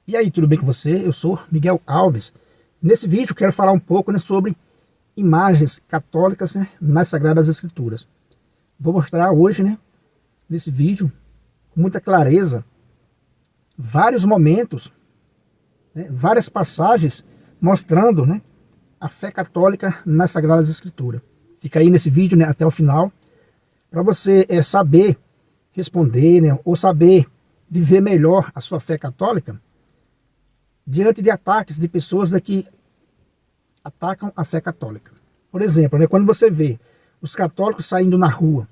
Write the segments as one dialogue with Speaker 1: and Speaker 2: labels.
Speaker 1: E aí, tudo bem com você? Eu sou Miguel Alves. Nesse vídeo quero falar um pouco, né, sobre imagens católicas, né, nas Sagradas Escrituras. Vou mostrar hoje, né, nesse vídeo, com muita clareza, vários momentos, né, várias passagens mostrando, né, a fé católica nas Sagradas Escrituras. Fica aí nesse vídeo, né, até o final, para você saber responder, né, ou saber viver melhor a sua fé católica diante de ataques de pessoas que atacam a fé católica. Por exemplo, né, quando você vê os católicos saindo na rua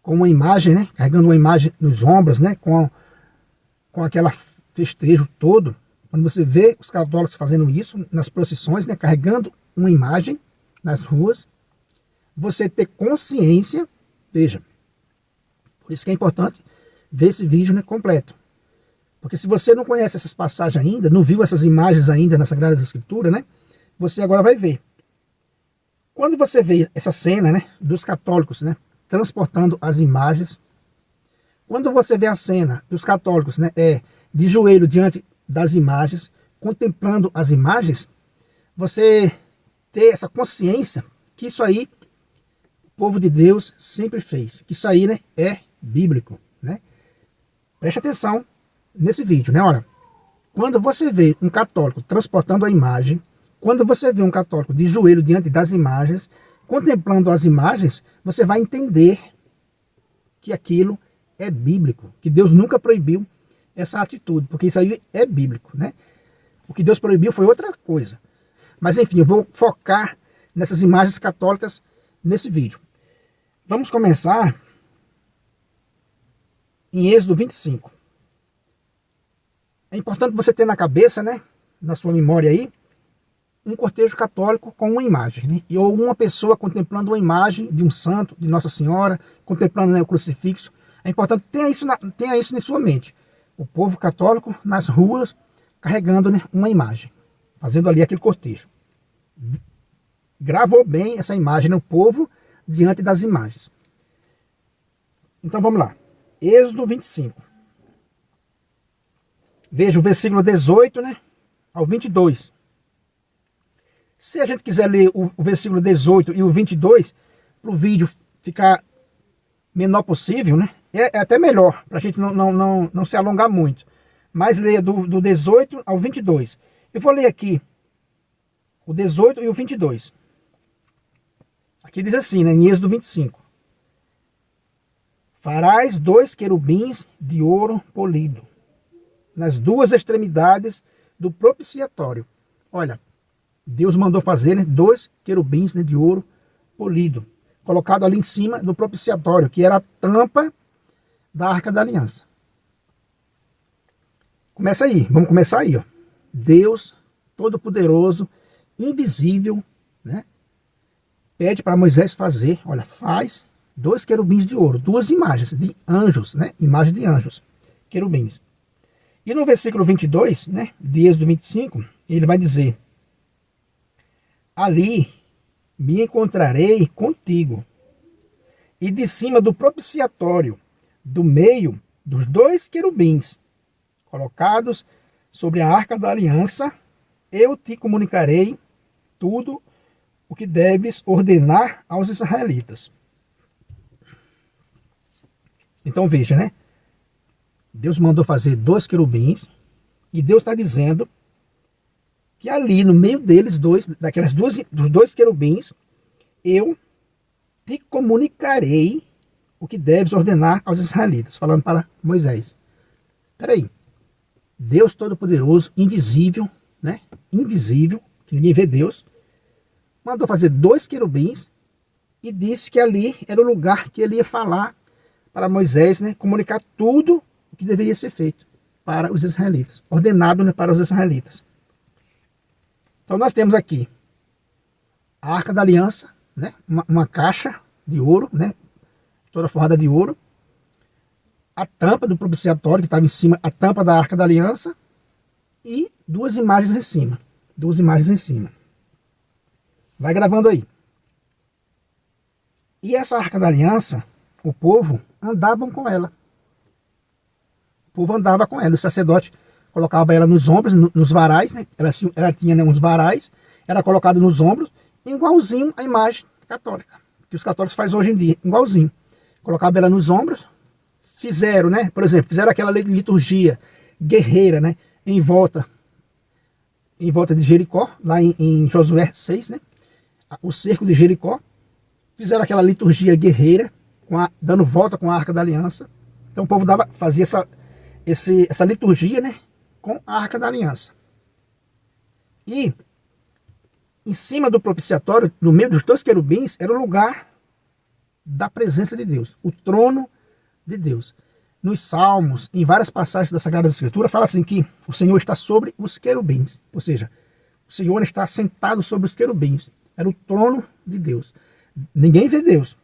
Speaker 1: com uma imagem, né, carregando uma imagem nos ombros, né, com aquela festejo todo, quando você vê os católicos fazendo isso nas procissões, né, carregando uma imagem nas ruas, você ter consciência, veja, por isso que é importante ver esse vídeo, né, completo. Porque se você não conhece essas passagens ainda, não viu essas imagens ainda na Sagrada Escritura, né? Você agora vai ver. Quando você vê essa cena, né, dos católicos, né, transportando as imagens, quando você vê a cena dos católicos, né, de joelho diante das imagens, contemplando as imagens, você ter essa consciência que isso aí o povo de Deus sempre fez, que isso aí, né, é bíblico, né? Preste atenção nesse vídeo, né? Olha, quando você vê um católico transportando a imagem, quando você vê um católico de joelho diante das imagens, contemplando as imagens, você vai entender que aquilo é bíblico, que Deus nunca proibiu essa atitude, porque isso aí é bíblico, né? O que Deus proibiu foi outra coisa. Mas enfim, eu vou focar nessas imagens católicas nesse vídeo. Vamos começar em Êxodo 25. É importante você ter na cabeça, né, na sua memória aí, um cortejo católico com uma imagem, né? Ou uma pessoa contemplando uma imagem de um santo, de Nossa Senhora, contemplando, né, o crucifixo. É importante tenha isso em sua mente. O povo católico nas ruas carregando, né, uma imagem, fazendo ali aquele cortejo. Gravou bem essa imagem, né, o povo diante das imagens. Então vamos lá. Êxodo 25. Veja o versículo 18, né, ao 22. Se a gente quiser ler o versículo 18 e o 22, para o vídeo ficar menor possível, né, é até melhor, para a gente não se alongar muito. Mas leia do 18 ao 22. Eu vou ler aqui o 18 e o 22. Aqui diz assim, né, em Êxodo 25. Farás 2 querubins de ouro polido nas duas extremidades do propiciatório. Olha, Deus mandou fazer, né, 2 querubins, né, de ouro polido, colocado ali em cima do propiciatório, que era a tampa da Arca da Aliança. Começa aí, vamos começar aí, ó. Deus Todo-Poderoso, invisível, né, pede para Moisés fazer, olha, faz 2 querubins de ouro, 2 imagens de anjos, né, imagem de anjos, querubins. E no versículo 22, né, de Êxodo 25, ele vai dizer: ali me encontrarei contigo, e de cima do propiciatório, do meio dos 2 querubins, colocados sobre a Arca da Aliança, eu te comunicarei tudo o que deves ordenar aos israelitas. Então veja, né? Deus mandou fazer 2 querubins, e Deus está dizendo que ali no meio deles, dos 2 querubins, eu te comunicarei o que deves ordenar aos israelitas, falando para Moisés. Espera aí, Deus Todo-Poderoso, invisível, né? Invisível, que ninguém vê Deus, mandou fazer 2 querubins e disse que ali era o lugar que ele ia falar para Moisés, né? Comunicar tudo o que deveria ser feito para os israelitas, ordenado, né, para os israelitas. Então nós temos aqui a Arca da Aliança, né, uma caixa de ouro, né, toda forrada de ouro, a tampa do propiciatório que estava em cima, a tampa da Arca da Aliança, e 2 imagens em cima. 2 imagens em cima. Vai gravando aí. E essa Arca da Aliança, o povo andavam com ela. O povo andava com ela. O sacerdote colocava ela nos ombros, nos varais, né? Ela tinha, né, uns varais, era colocado nos ombros, igualzinho à imagem católica, que os católicos fazem hoje em dia, igualzinho. Colocava ela nos ombros, fizeram, né? Por exemplo, fizeram aquela liturgia guerreira, né? Em volta de Jericó, lá em Josué 6, né? O cerco de Jericó. Fizeram aquela liturgia guerreira, dando volta com a Arca da Aliança. Então o povo fazia essa liturgia, né, com a Arca da Aliança. E em cima do propiciatório, no meio dos dois querubins, era o lugar da presença de Deus, o trono de Deus. Nos Salmos, em várias passagens da Sagrada Escritura, fala assim que o Senhor está sobre os querubins. Ou seja, o Senhor está sentado sobre os querubins. Era o trono de Deus. Ninguém vê Deus,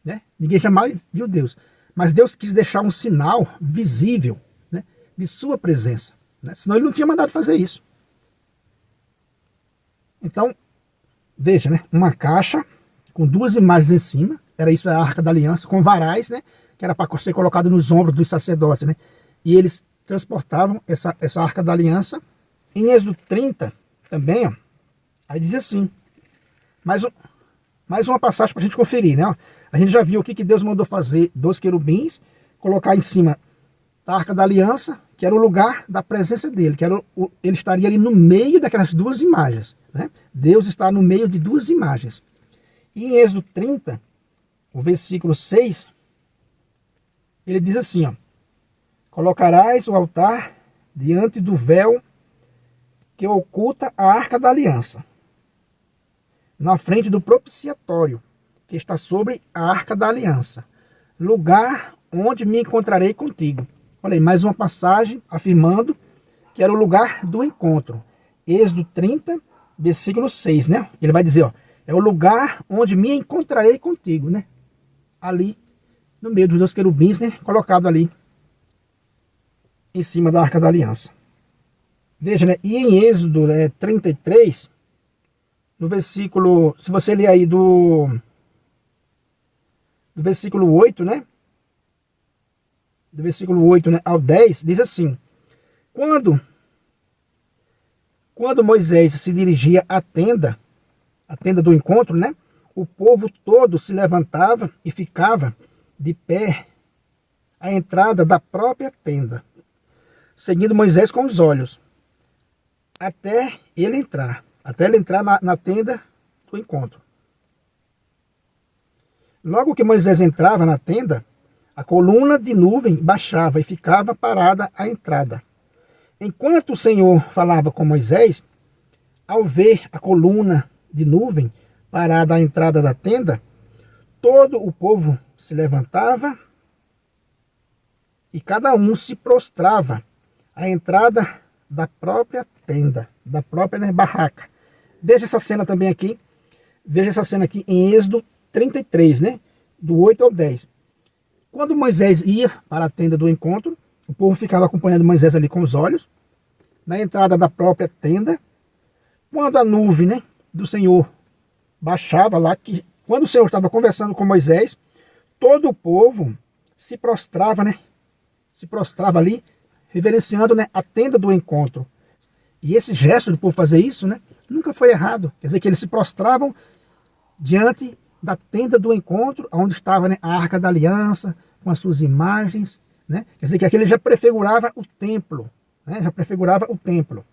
Speaker 1: né? Ninguém jamais viu Deus. Mas Deus quis deixar um sinal visível, né, de sua presença, né? Senão ele não tinha mandado fazer isso. Então, veja, né, uma caixa com duas imagens em cima, era isso, a Arca da Aliança, com varais, né, que era para ser colocado nos ombros dos sacerdotes, né? E eles transportavam essa Arca da Aliança. Em Êxodo 30, também, ó, aí diz assim, mais uma passagem para a gente conferir, né? A gente já viu o que Deus mandou fazer dos querubins, colocar em cima da Arca da Aliança, que era o lugar da presença dele, que era ele estaria ali no meio daquelas duas imagens, né? Deus está no meio de duas imagens. E em Êxodo 30, o versículo 6, ele diz assim, ó, colocarás o altar diante do véu que oculta a Arca da Aliança, na frente do propiciatório, que está sobre a Arca da Aliança, lugar onde me encontrarei contigo. Olha aí, mais uma passagem afirmando que era o lugar do encontro. Êxodo 30, versículo 6, né? Ele vai dizer, ó, é o lugar onde me encontrarei contigo, né? Ali, no meio dos dois querubins, né? Colocado ali, em cima da Arca da Aliança. Veja, né? E em Êxodo 33... no versículo, se você ler aí do versículo 8, né? Do versículo 8, né, ao 10, diz assim: Quando Moisés se dirigia à tenda do encontro, né? O povo todo se levantava e ficava de pé à entrada da própria tenda, seguindo Moisés com os olhos, até ele entrar na tenda do encontro. Logo que Moisés entrava na tenda, a coluna de nuvem baixava e ficava parada à entrada. Enquanto o Senhor falava com Moisés, ao ver a coluna de nuvem parada à entrada da tenda, todo o povo se levantava e cada um se prostrava à entrada da própria tenda, da própria, né, barraca. Veja essa cena também aqui. Veja essa cena aqui em Êxodo 33, né? Do 8 ao 10. Quando Moisés ia para a tenda do encontro, o povo ficava acompanhando Moisés ali com os olhos, na entrada da própria tenda. Quando a nuvem, né, do Senhor baixava lá, quando o Senhor estava conversando com Moisés, todo o povo se prostrava, né? Se prostrava ali, reverenciando, né, a tenda do encontro. E esse gesto do povo fazer isso, né, nunca foi errado. Quer dizer que eles se prostravam diante da tenda do encontro, onde estava, né, a Arca da Aliança, com as suas imagens, né? Quer dizer que aquele já prefigurava o templo, né? Já prefigurava o templo.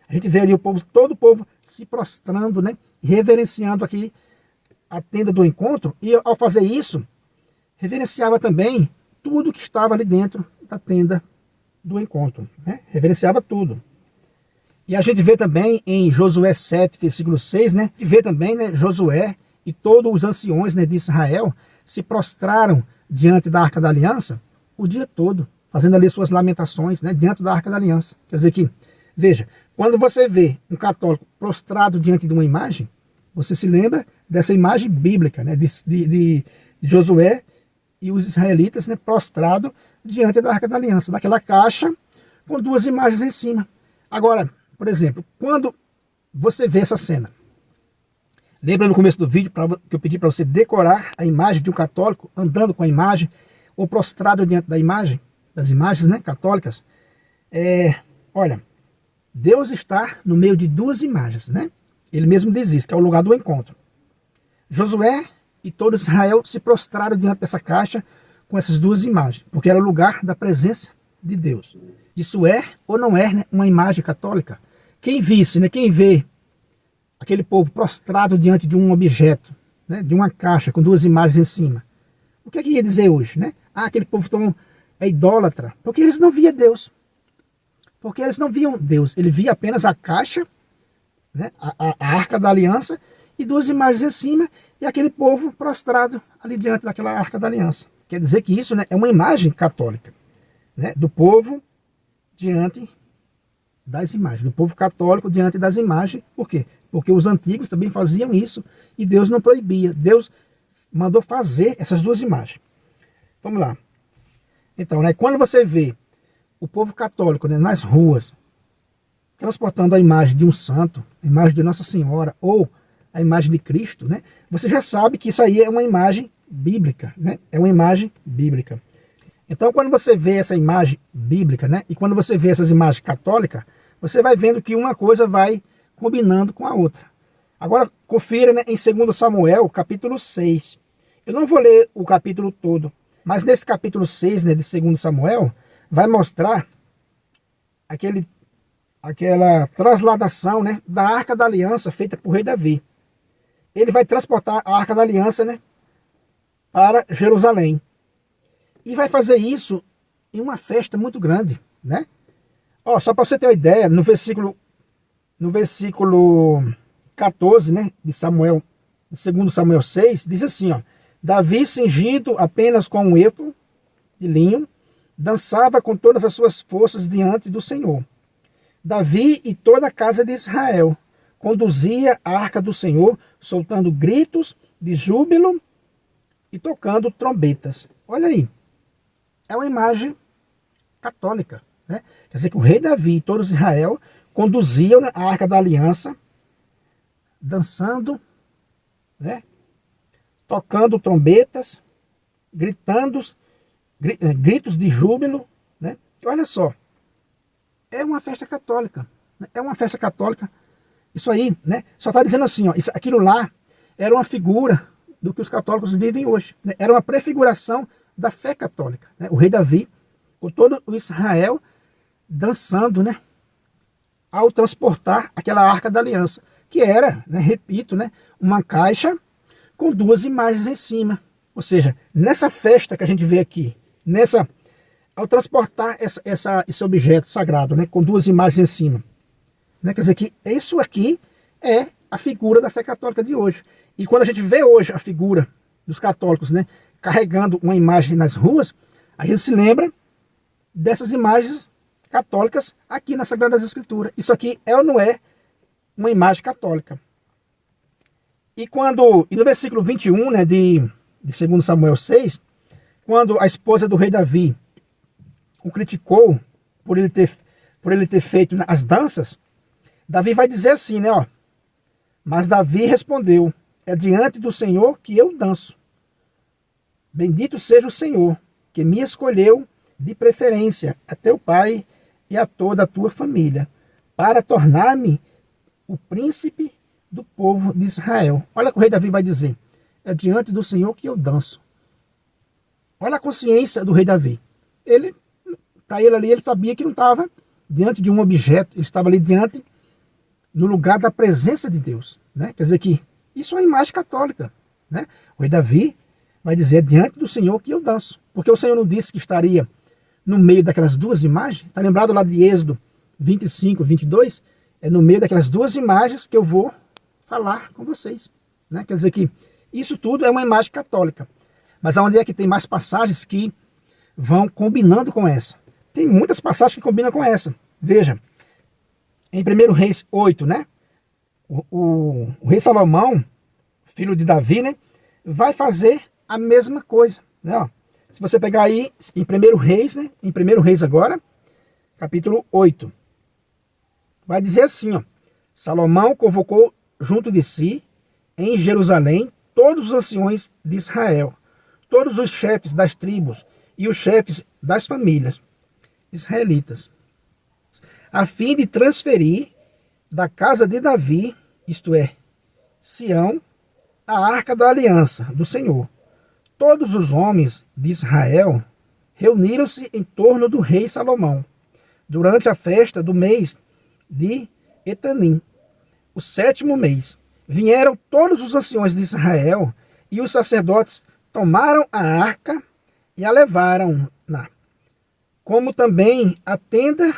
Speaker 1: A gente vê ali todo o povo se prostrando, né, reverenciando aqui a tenda do encontro, e ao fazer isso, reverenciava também tudo que estava ali dentro da tenda do encontro, né? Reverenciava tudo. E a gente vê também em Josué 7, versículo 6, né? E vê também, né, Josué e todos os anciões, né, de Israel se prostraram diante da Arca da Aliança o dia todo, fazendo ali suas lamentações, né, diante da Arca da Aliança. Quer dizer que, veja, quando você vê um católico prostrado diante de uma imagem, você se lembra dessa imagem bíblica, né, de Josué e os israelitas, né, prostrados diante da Arca da Aliança, daquela caixa com duas imagens em cima. Agora, por exemplo, quando você vê essa cena, lembra no começo do vídeo que eu pedi para você decorar a imagem de um católico andando com a imagem, ou prostrado diante da imagem, das imagens, né, católicas? Olha, Deus está no meio de duas imagens, né? Ele mesmo diz isso, que é o lugar do encontro. Josué e todo Israel se prostraram diante dessa caixa com essas duas imagens, porque era o lugar da presença de Deus. Isso é ou não é, né, uma imagem católica? Quem visse, né, quem vê aquele povo prostrado diante de um objeto, né, de uma caixa com duas imagens em cima, o que é que ia dizer hoje, né? Ah, aquele povo tão é idólatra, porque eles não viam Deus. Porque eles não viam Deus, ele via apenas a caixa, né, a arca da aliança, e duas imagens em cima, e aquele povo prostrado ali diante daquela arca da aliança. Quer dizer que isso, né, é uma imagem católica, né, do povo diante das imagens, do povo católico diante das imagens. Por quê? Porque os antigos também faziam isso, e Deus não proibia. Deus mandou fazer essas duas imagens. Vamos lá. Então, né, quando você vê o povo católico, né, nas ruas, transportando a imagem de um santo, a imagem de Nossa Senhora, ou a imagem de Cristo, né, você já sabe que isso aí é uma imagem bíblica, né, é uma imagem bíblica. Então, quando você vê essa imagem bíblica, né, e quando você vê essas imagens católicas, você vai vendo que uma coisa vai combinando com a outra. Agora, confira, né, em 2 Samuel, capítulo 6. Eu não vou ler o capítulo todo, mas nesse capítulo 6, né, de 2 Samuel, vai mostrar aquela transladação, né, da Arca da Aliança feita por rei Davi. Ele vai transportar a Arca da Aliança, né, para Jerusalém. E vai fazer isso em uma festa muito grande, né? Ó, só para você ter uma ideia, no versículo 14, né, de 2 Samuel 6, diz assim, ó: Davi, cingido apenas com um éfode de linho, dançava com todas as suas forças diante do Senhor. Davi e toda a casa de Israel conduzia a arca do Senhor, soltando gritos de júbilo e tocando trombetas. Olha aí, é uma imagem católica, né? Quer dizer que o rei Davi e todo Israel conduziam a arca da aliança, dançando, né, tocando trombetas, gritos de júbilo, né? E olha só, é uma festa católica, né? É uma festa católica. Isso aí, né, só está dizendo assim, ó, aquilo lá era uma figura do que os católicos vivem hoje, né? Era uma prefiguração da fé católica, né? O rei Davi, com todo o Israel dançando, né, ao transportar aquela arca da aliança, que era, né, repito, né, uma caixa com duas imagens em cima. Ou seja, nessa festa que a gente vê aqui, ao transportar esse objeto sagrado, né, com duas imagens em cima, né, quer dizer que isso aqui é a figura da fé católica de hoje. E quando a gente vê hoje a figura dos católicos, né, carregando uma imagem nas ruas, a gente se lembra dessas imagens católicas aqui nas Sagradas Escrituras. Isso aqui é ou não é uma imagem católica? E no versículo 21, né, de 2 Samuel 6, quando a esposa do rei Davi o criticou por ele ter feito as danças, Davi vai dizer assim, né, ó: Mas Davi respondeu: É diante do Senhor que eu danço. Bendito seja o Senhor, que me escolheu de preferência a teu pai e a toda a tua família, para tornar-me o príncipe do povo de Israel. Olha o que o rei Davi vai dizer: É diante do Senhor que eu danço. Olha a consciência do rei Davi. Para ele ali, ele sabia que não estava diante de um objeto, ele estava ali no lugar da presença de Deus, né? Quer dizer que isso é uma imagem católica, né? O rei Davi vai dizer: É diante do Senhor que eu danço. Porque o Senhor não disse que estaria no meio daquelas duas imagens? Está lembrado lá de Êxodo 25, 22? É no meio daquelas duas imagens que eu vou falar com vocês, né? Quer dizer que isso tudo é uma imagem católica. Mas aonde é que tem mais passagens que vão combinando com essa? Tem muitas passagens que combinam com essa. Veja, em 1 Reis 8, né? O rei Salomão, filho de Davi, né, vai fazer a mesma coisa, né? Ó, se você pegar aí em 1 Reis, né, em 1 Reis agora, capítulo 8, vai dizer assim, ó: Salomão convocou junto de si, em Jerusalém, todos os anciões de Israel, todos os chefes das tribos e os chefes das famílias israelitas. a fim de transferir da casa de Davi, isto é, Sião, a arca da aliança do Senhor. Todos os homens de Israel reuniram-se em torno do rei Salomão, durante a festa do mês de Etanim, o 7º mês. Vieram todos os anciões de Israel, e os sacerdotes tomaram a arca e a levaram-na, como também a tenda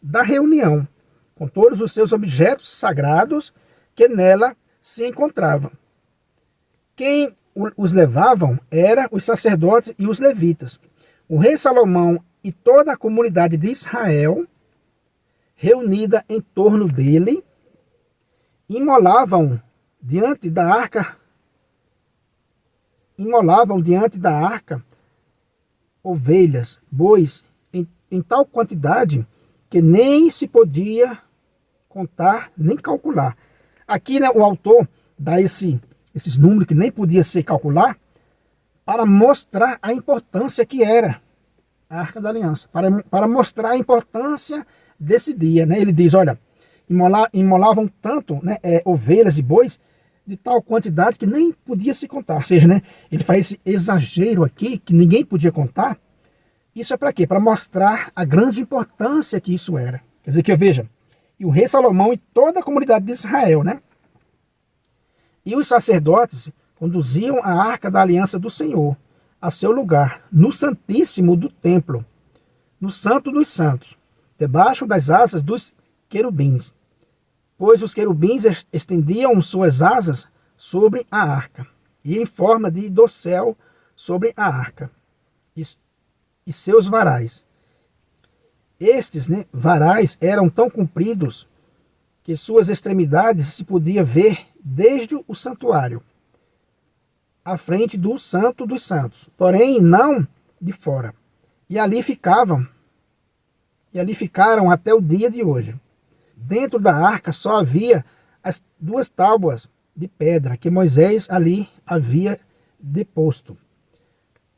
Speaker 1: da reunião, com todos os seus objetos sagrados que nela se encontravam. Quem os levavam eram os sacerdotes e os levitas. O rei Salomão e toda a comunidade de Israel, reunida em torno dele, imolavam diante da arca ovelhas, bois, em tal quantidade que nem se podia contar nem calcular. Aqui, né, o autor dá esses números que nem podia ser calcular, para mostrar a importância que era a Arca da Aliança, para mostrar a importância desse dia, né? Ele diz, olha, imolavam tanto, né, ovelhas e bois, de tal quantidade que nem podia se contar. Ou seja, né, ele faz esse exagero aqui, que ninguém podia contar. Isso é para quê? Para mostrar a grande importância que isso era. Quer dizer, que veja, e o rei Salomão e toda a comunidade de Israel, né? E os sacerdotes conduziam a arca da aliança do Senhor a seu lugar, no santíssimo do templo, no santo dos santos, debaixo das asas dos querubins. Pois os querubins estendiam suas asas sobre a arca, e em forma de dossel sobre a arca, e seus varais. Estes, né, varais eram tão compridos que suas extremidades se podia ver desde o santuário, à frente do Santo dos Santos, porém não de fora. E ali ficaram até o dia de hoje. Dentro da arca só havia as 2 tábuas de pedra que Moisés ali havia deposto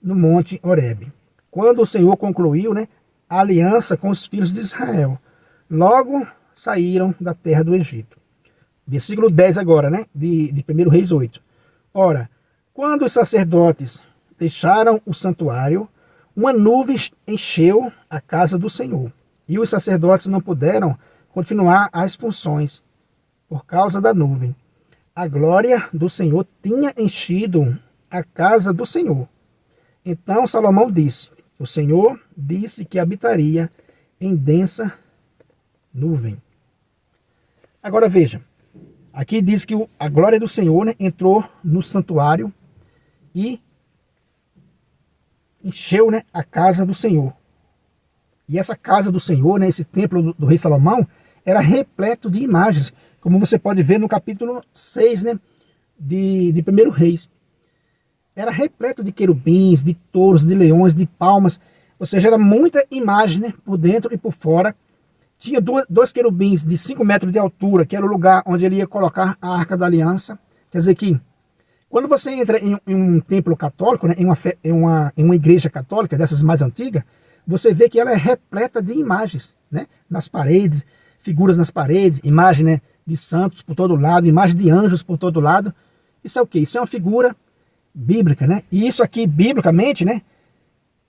Speaker 1: no monte Horebe, quando o Senhor concluiu, né, a aliança com os filhos de Israel. Logo saíram da terra do Egito. Versículo 10 agora, né, de 1 Reis 8. Ora, quando os sacerdotes deixaram o santuário, uma nuvem encheu a casa do Senhor, e os sacerdotes não puderam continuar as funções por causa da nuvem. A glória do Senhor tinha enchido a casa do Senhor. Então Salomão disse, o Senhor disse que habitaria em densa nuvem. Agora veja, aqui diz que a glória do Senhor, né, entrou no santuário e encheu, né, a casa do Senhor. E essa casa do Senhor, né, esse templo do rei Salomão, era repleto de imagens, como você pode ver no capítulo 6, né, de 1 Reis. Era repleto de querubins, de touros, de leões, de palmas, ou seja, era muita imagem, né, por dentro e por fora. Tinha dois querubins de 5 metros de altura, que era o lugar onde ele ia colocar a Arca da Aliança. Quer dizer que, quando você entra em um templo católico, né, em uma igreja católica, dessas mais antigas, você vê que ela é repleta de imagens, né, nas paredes, figuras nas paredes, imagem, né, de santos por todo lado, imagem de anjos por todo lado. Isso é o quê? Isso é uma figura bíblica, né? E isso aqui, biblicamente, né?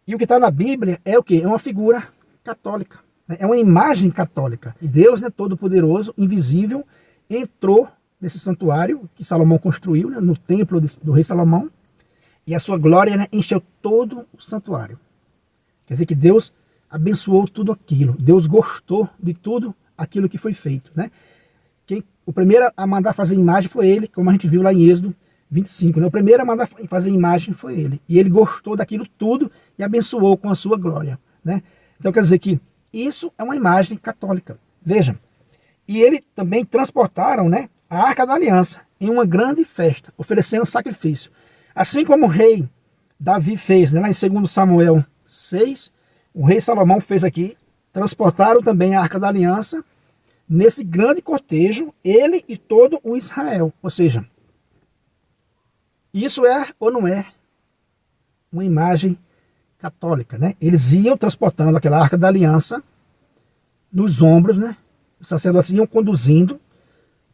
Speaker 1: E o que está na Bíblia é o quê? É uma figura católica, né? É uma imagem católica. E Deus, né, todo-poderoso, invisível, entrou nesse santuário que Salomão construiu, né, no templo do rei Salomão, e a sua glória, né, encheu todo o santuário. Quer dizer que Deus abençoou tudo aquilo. Deus gostou de tudo aquilo que foi feito, né? O primeiro a mandar fazer imagem foi ele, como a gente viu lá em Êxodo 25, né? O primeiro a mandar fazer imagem foi ele. E ele gostou daquilo tudo e abençoou com a sua glória, né? Então quer dizer que isso é uma imagem católica. Veja. E ele também transportaram, né, a Arca da Aliança em uma grande festa, oferecendo sacrifício. Assim como o rei Davi fez, né, lá em 2 Samuel 6, o rei Salomão fez aqui. Transportaram também a Arca da Aliança nesse grande cortejo, ele e todo o Israel. Ou seja, isso é ou não é uma imagem católica, né? Eles iam transportando aquela Arca da Aliança nos ombros, né? Os sacerdotes iam conduzindo,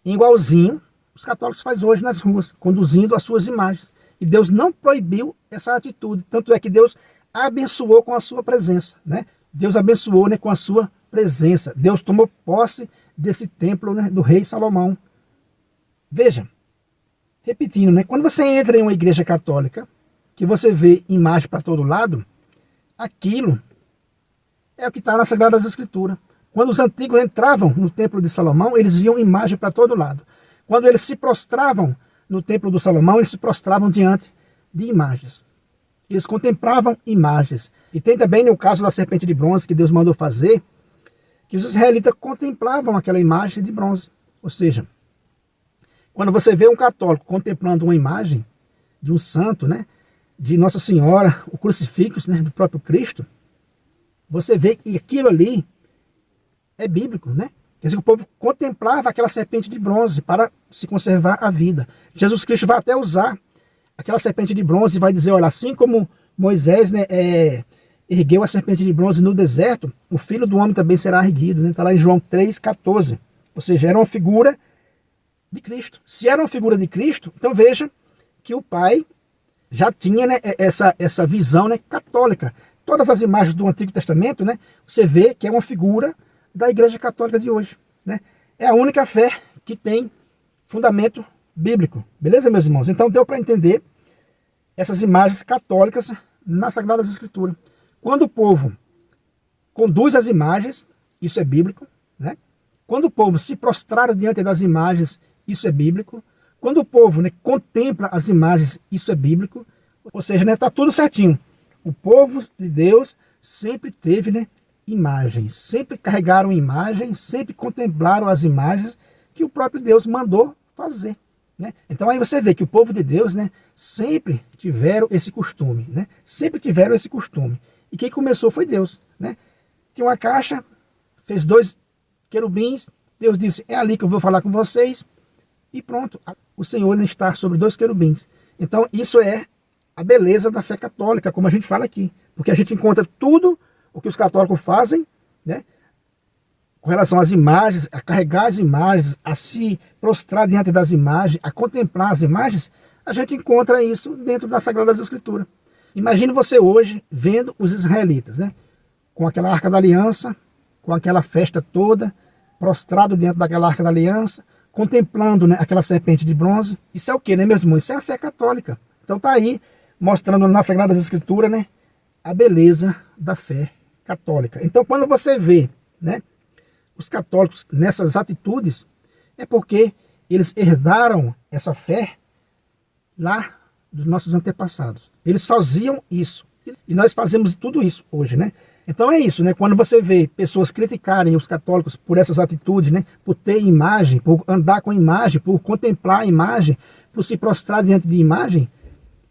Speaker 1: igualzinho os católicos fazem hoje nas ruas, conduzindo as suas imagens. E Deus não proibiu essa atitude, tanto é que Deus abençoou com a sua presença, né? Deus abençoou, né, com a sua presença. Deus tomou posse desse templo, né, do rei Salomão. Veja, repetindo, né, quando você entra em uma igreja católica, que você vê imagem para todo lado, aquilo é o que está nas Sagradas Escrituras. Quando os antigos entravam no templo de Salomão, eles viam imagem para todo lado. Quando eles se prostravam no templo do Salomão, eles se prostravam diante de imagens. Eles contemplavam imagens. E tem também no caso da serpente de bronze que Deus mandou fazer, que os israelitas contemplavam aquela imagem de bronze. Ou seja, quando você vê um católico contemplando uma imagem de um santo, né, de Nossa Senhora, o crucifixo, né, do próprio Cristo, você vê que aquilo ali é bíblico, né? Quer dizer que o povo contemplava aquela serpente de bronze para se conservar a vida. Jesus Cristo vai até usar aquela serpente de bronze e vai dizer, olha, assim como Moisés, né, ergueu a serpente de bronze no deserto, o Filho do Homem também será erguido. Está, né? Lá em João 3,14. Ou seja, era uma figura de Cristo. Se era uma figura de Cristo, então veja que o Pai já tinha, né, essa visão, né, católica. Todas as imagens do Antigo Testamento, né, você vê que é uma figura da Igreja Católica de hoje, né? É a única fé que tem fundamento bíblico. Beleza, meus irmãos? Então deu para entender essas imagens católicas nas Sagradas Escrituras. Quando o povo conduz as imagens, isso é bíblico, né? Quando o povo se prostrar diante das imagens, isso é bíblico. Quando o povo, né, contempla as imagens, isso é bíblico. Ou seja, né, tá tudo certinho. O povo de Deus sempre teve, né, imagens, sempre carregaram imagens, sempre contemplaram as imagens que o próprio Deus mandou fazer, né? Então aí você vê que o povo de Deus, né, sempre tiveram esse costume, né? Sempre tiveram esse costume. E quem começou foi Deus, né? Tinha uma caixa, fez 2 querubins, Deus disse, é ali que eu vou falar com vocês, e pronto, o Senhor está sobre 2 querubins. Então isso é a beleza da fé católica, como a gente fala aqui, porque a gente encontra tudo o que os católicos fazem, né, com relação às imagens, a carregar as imagens, a se prostrar diante das imagens, a contemplar as imagens, a gente encontra isso dentro das Sagradas Escrituras. Imagine você hoje vendo os israelitas, né, com aquela Arca da Aliança, com aquela festa toda, prostrado diante daquela Arca da Aliança, contemplando, né, aquela serpente de bronze. Isso é o que, né, meus irmãos? Isso é a fé católica. Então tá aí, mostrando nas Sagradas Escrituras, né, a beleza da fé católica. Então, quando você vê, né, os católicos nessas atitudes, é porque eles herdaram essa fé lá dos nossos antepassados. Eles faziam isso. E nós fazemos tudo isso hoje, né? Então é isso, né? Quando você vê pessoas criticarem os católicos por essas atitudes, né, por ter imagem, por andar com imagem, por contemplar a imagem, por se prostrar diante de imagem,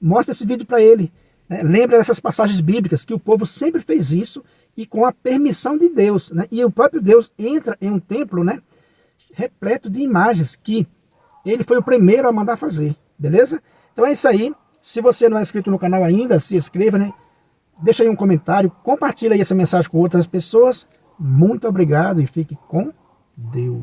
Speaker 1: mostra esse vídeo para ele. Lembra dessas passagens bíblicas que o povo sempre fez isso e com a permissão de Deus, né? E o próprio Deus entra em um templo, né, repleto de imagens que ele foi o primeiro a mandar fazer, beleza? Então é isso aí. Se você não é inscrito no canal ainda, se inscreva, né? Deixa aí um comentário, compartilha aí essa mensagem com outras pessoas. Muito obrigado e fique com Deus.